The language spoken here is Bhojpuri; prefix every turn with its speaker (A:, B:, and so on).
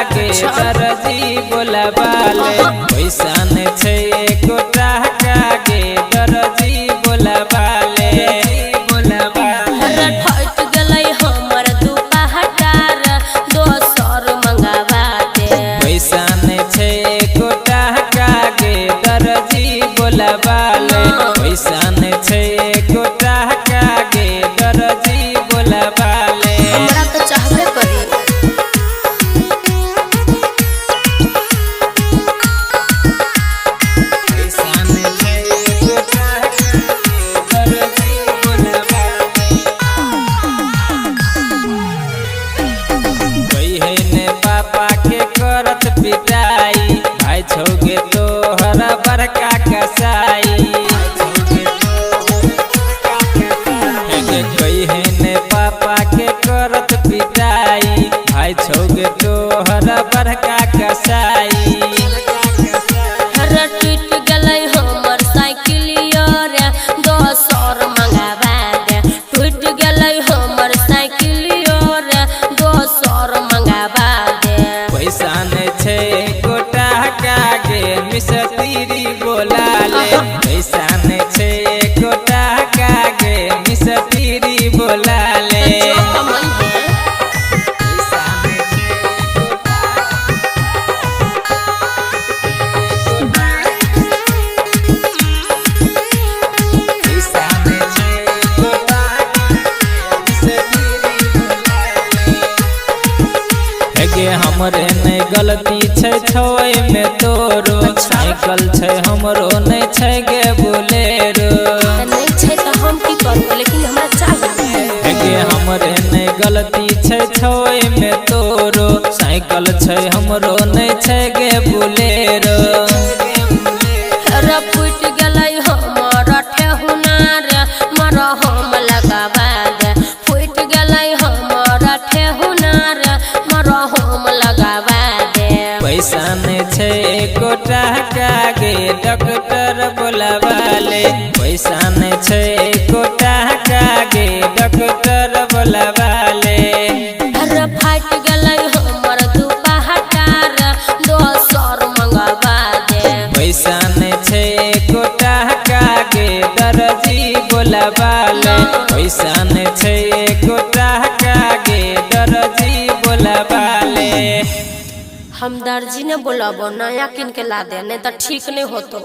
A: दर्जी बोलाबाले पैसा ने छे गोटा के दर्जी बोलाबाले
B: फट गलै हमर दुपहटार दोसर मंगावा दे
A: पैसा ने छे गोटा के दर्जी बोलाबाले पैसा ने छे गोटा के दर्जी बोलाबाले
B: हमरा तो चाहबे करी
A: पिटाई भाई छोगे तो हरा बड़का कसाई कहने पापा के करत पिटाई भाई छोगे तो हरा बड़का कसाई
B: टूट गलै हमर साइकिलियो रे दोसर मंगावा दे टूट गलै हमर साइकिलियो रे दोसर मंगावा दे
A: पैसा ने छे गोटा के मिस्त्री बोला ले पैसा ने छे गोटा के मिस्त्री बोला ले हमरे नहीं गलती छे छोए में तोरो साइकिल छे हमरो नहीं छे गे बोलेरो
B: नहीं छे त हम की करू लेकिन हमरा चाहिए
A: हमरे नहीं गलती छे छोए में तोरो साइकिल छे हमरो नहीं छे गे बोलेरो
B: फुट गलै हमर ठेहुनार मर हम लगावा दे फुट गलै हमर ठेहुनार मर हम लगावा दे
A: पैसा ने छे गोटा के डॉक्टर बोलावाले पैसा ने छे गोटा के डॉक्टर बोलावाले
B: फट गलै हमर दुपहटार दोसर मंगावा दे
A: पैसा ने छे गोटा के दर्जी बोलावाले पैसा ने छे गोटा के दर्जी बोलावाले
B: हम दर्जी ने बोलाबो नया किन के ला दे नहीं तो ठीक नहीं होतो।